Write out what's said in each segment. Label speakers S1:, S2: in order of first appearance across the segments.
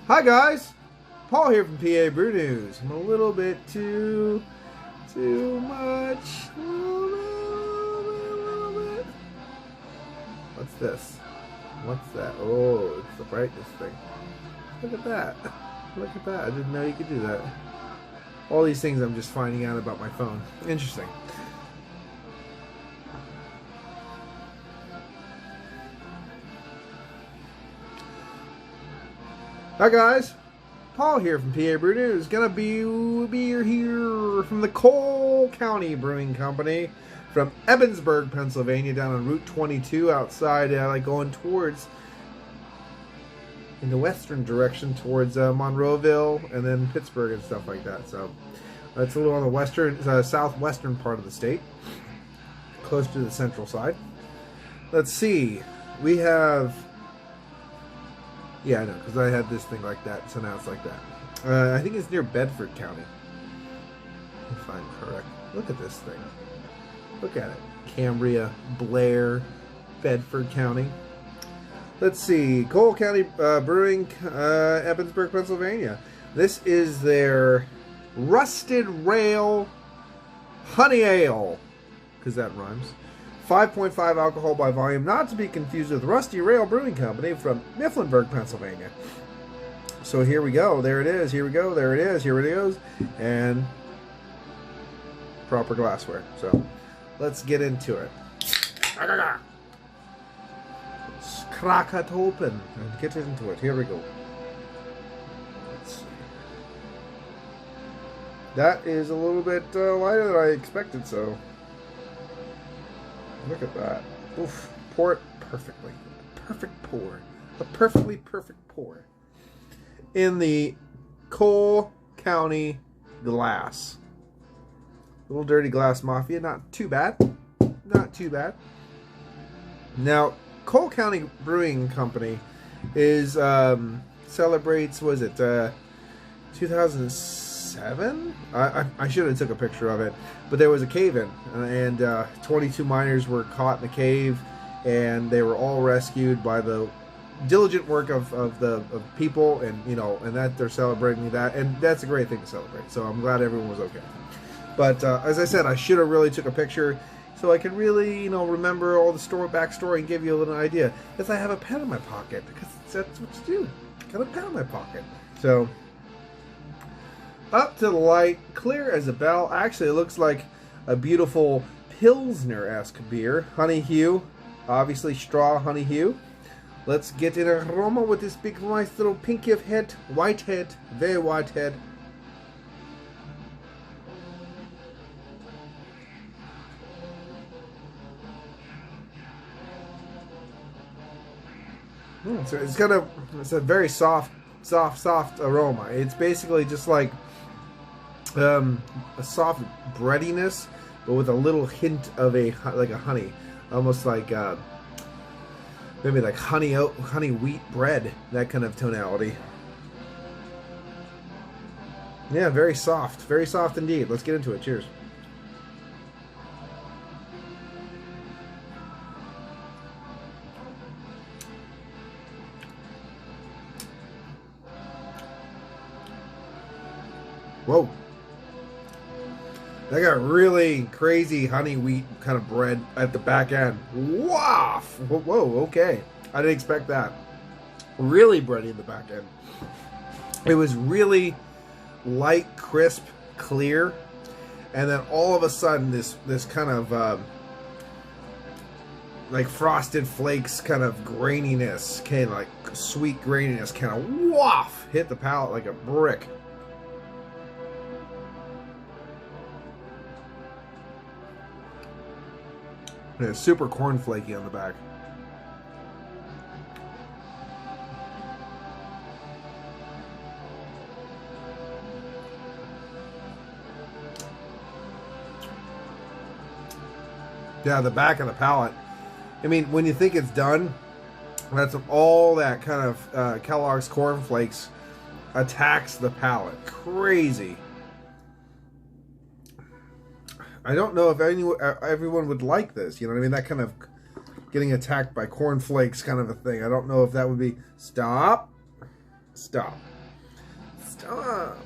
S1: Hi guys, Paul here from PA Brew News. I'm a little bit too much. A little bit. What's this? What's that? Oh, it's the brightness thing. Look at that. Look at that. I didn't know you could do that. All these things I'm just finding out about my phone. Interesting. Hi guys, Paul here from PA Brew News. Gonna be here from the Cole County Brewing Company from Ebensburg, Pennsylvania, down on Route 22 outside, like going towards in the western direction towards Monroeville and then Pittsburgh and stuff like that. So it's a little on the western, southwestern part of the state, close to the central side. Let's see, we have. Yeah, I know, because I had this thing like that, so now it's like that. I think it's near Bedford County, if I'm correct. Look at this thing. Look at it. Cambria, Blair, Bedford County. Let's see. Cole County Brewing, Ebensburg, Pennsylvania. This is their Rusted Rail Honey Ale, because that rhymes. 5.5 alcohol by volume, not to be confused with Rusty Rail Brewing Company from Mifflinburg, Pennsylvania. So here we go. There it is. Here we go. There it is. Here it goes. And proper glassware. So let's get into it. Let's crack it open and get into it. Here we go. Let's see. That is a little bit lighter than I expected, so. Look at that. Oof. Pour it perfectly. Perfect pour. A perfectly perfect pour. In the Cole County glass. Little dirty glass mafia. Not too bad. Not too bad. Now, Cole County Brewing Company is celebrates, was it 2007? I should have took a picture of it, but there was a cave-in, and 22 miners were caught in the cave, and they were all rescued by the diligent work of people, and and that they're celebrating that, and that's a great thing to celebrate. So I'm glad everyone was okay. But as I said, I should have really took a picture so I could really remember all the backstory and give you a little idea. Because I have a pen in my pocket, because that's what you do. Got a pen in my pocket. So. Up to the light, clear as a bell. Actually, it looks like a beautiful Pilsner-esque beer. Honey hue, obviously straw honey hue. Let's get an aroma with this big, nice little pinky of head, white head, very white head. So it's a very soft aroma. It's basically just like a soft breadiness, but with a little hint of a honey, almost like maybe like honey wheat bread, that kind of tonality. Yeah, very soft indeed. Let's get into it. Cheers. Whoa. That got really crazy honey wheat kind of bread at the back end. Wow! Whoa, okay. I didn't expect that. Really bready in the back end. It was really light, crisp, clear. And then all of a sudden this kind of like frosted flakes kind of graininess, kind of like sweet graininess kind of waff hit the palate like a brick. And it's super cornflaky on the back. Yeah, the back of the palate. I mean, when you think it's done, that's all that kind of Kellogg's cornflakes attacks the palate. Crazy. I don't know if everyone would like this. You know what I mean? That kind of getting attacked by cornflakes kind of a thing. I don't know if that would be... Stop. Stop. Stop.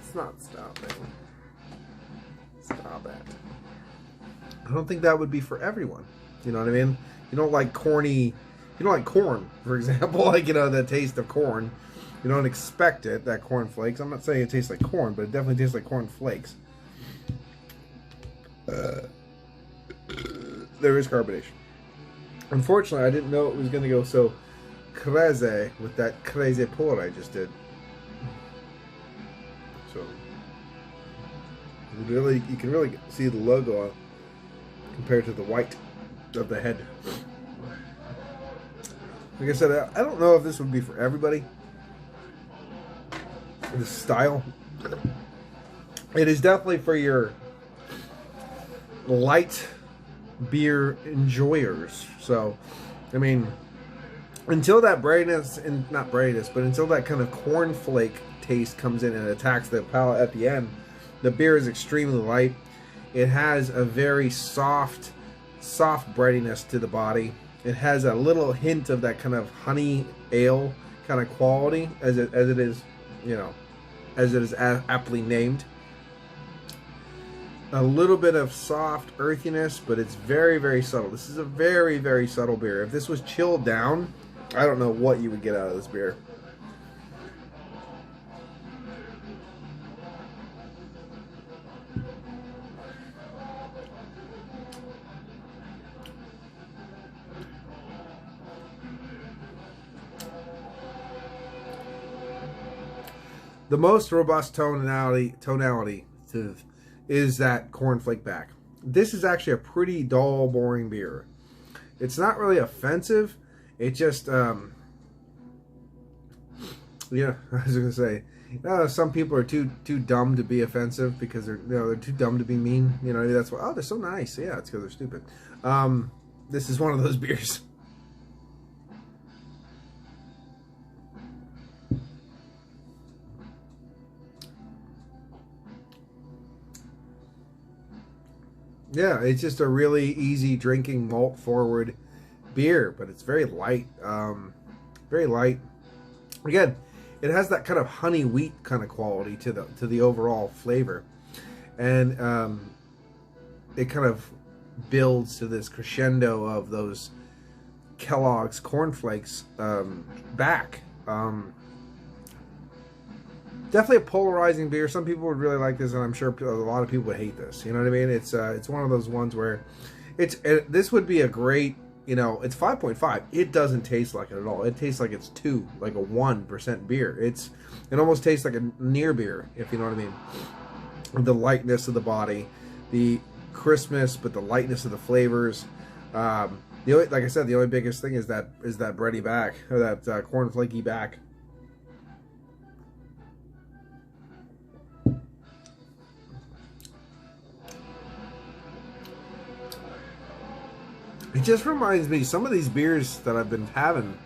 S1: It's not stopping. Stop it. I don't think that would be for everyone. You know what I mean? You don't like corny... You don't like corn, for example. Like, you know, the taste of corn. You don't expect it, that corn flakes. I'm not saying it tastes like corn, but it definitely tastes like corn flakes. There is carbonation. Unfortunately, I didn't know it was going to go so crazy with that crazy pour I just did. So, you can really see the logo on, compared to the white of the head. Like I said, I don't know if this would be for everybody. This style. It is definitely for your light beer enjoyers. So, I mean, until that brightness, and not brightness, but until that kind of cornflake taste comes in and attacks the palate at the end, the beer is extremely light. It has a very soft breadiness to the body. It has a little hint of that kind of honey ale kind of quality, as it is, you know, as it is aptly named. A little bit of soft earthiness, but it's very, very subtle. This is a very, very subtle beer. If this was chilled down, I don't know what you would get out of this beer. The most robust tonality is that cornflake back. This is actually a pretty dull, boring beer. It's not really offensive. It just, yeah, I was gonna say, some people are too dumb to be offensive because they're too dumb to be mean. You know, that's why. Oh, they're so nice. Yeah, it's because they're stupid. This is one of those beers. Yeah, it's just a really easy drinking, malt forward beer, but it's very light. Very light. Again, it has that kind of honey wheat kind of quality to the overall flavor, and it kind of builds to this crescendo of those Kellogg's cornflakes back. Definitely a polarizing beer. Some people would really like this, and I'm sure a lot of people would hate this. You know what I mean? It's one of those ones where this would be a great, you know, it's 5.5. It doesn't taste like it at all. It tastes like it's 2, like a 1% beer. It almost tastes like a near beer, if you know what I mean. The lightness of the body, the crispness, but the lightness of the flavors. Like I said, the only biggest thing is that bready back, or that cornflakey back. It just reminds me, some of these beers that I've been having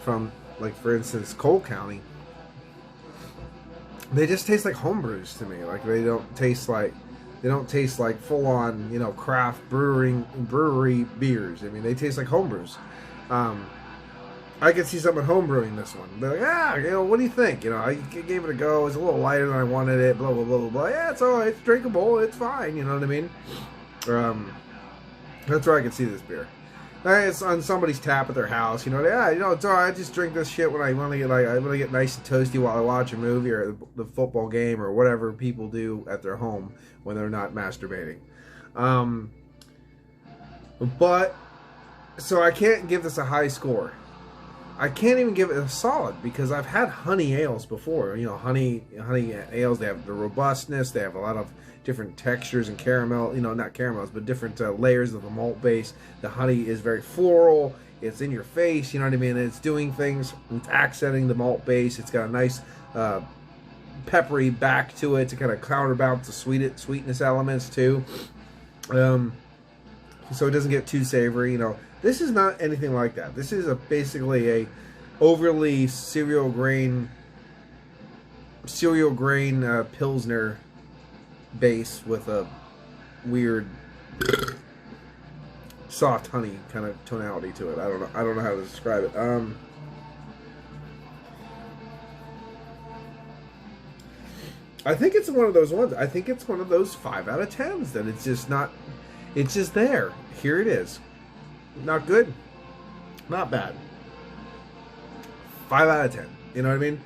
S1: from, like, for instance, Cole County, they just taste like homebrews to me. Like, they don't taste like full on, you know, craft brewery beers. I mean, they taste like homebrews. I could see someone homebrewing this one. They're like, you know, what do you think? You know, I gave it a go. It's a little lighter than I wanted it. Blah blah blah blah blah. Yeah, it's all right. It's drinkable. It's fine. You know what I mean? That's where I could see this beer. It's on somebody's tap at their house. You know, you know, it's all right. I just drink this shit when I want to get nice and toasty while I watch a movie or the football game or whatever people do at their home when they're not masturbating. But so I can't give this a high score. I can't even give it a solid because I've had honey ales before. You know, honey ales. They have the robustness. They have a lot of different textures and caramel. You know, not caramels, but different layers of the malt base. The honey is very floral. It's in your face. You know what I mean? It's doing things. It's accenting the malt base. It's got a nice peppery back to it to kind of counterbalance the sweetness elements too. So it doesn't get too savory. You know. This is not anything like that. This is basically a overly cereal grain Pilsner base with a weird soft honey kind of tonality to it. I don't know how to describe it. I think it's one of those ones. I think it's one of those 5 out of 10s that it's just not. It's just there. Here it is. Not good. Not bad. 5 out of 10. You know what I mean?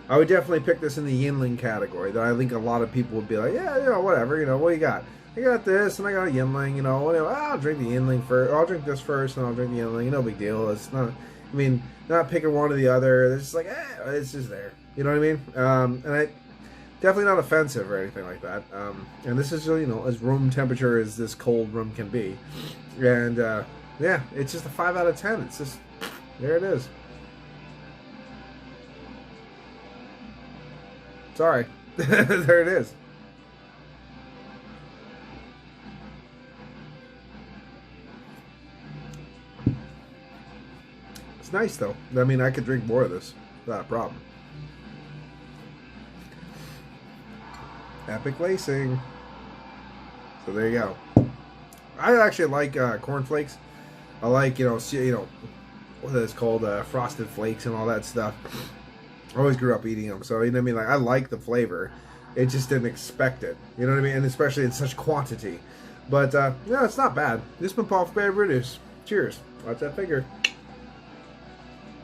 S1: I would definitely pick this in the Yinling category. That I think a lot of people would be like, yeah, whatever. What do you got? I got this, and I got a Yinling. I'll drink the Yinling first. I'll drink this first, and I'll drink the Yinling. No big deal. It's not. I mean, not picking one or the other. It's just like, it's just there. You know what I mean? And I definitely not offensive or anything like that. And this is, as room temperature as this cold room can be. And yeah, it's just a 5 out of 10. It's just there it is. Sorry, there it is. It's nice though. I mean, I could drink more of this without a problem. Epic lacing. So there you go. I actually like cornflakes. I like what is called frosted flakes and all that stuff. I always grew up eating them, so you know what I mean. Like I like the flavor. It just didn't expect it. You know what I mean? And especially in such quantity. But yeah, it's not bad. This has been Paul for PABrewNews. Cheers. Watch that figure.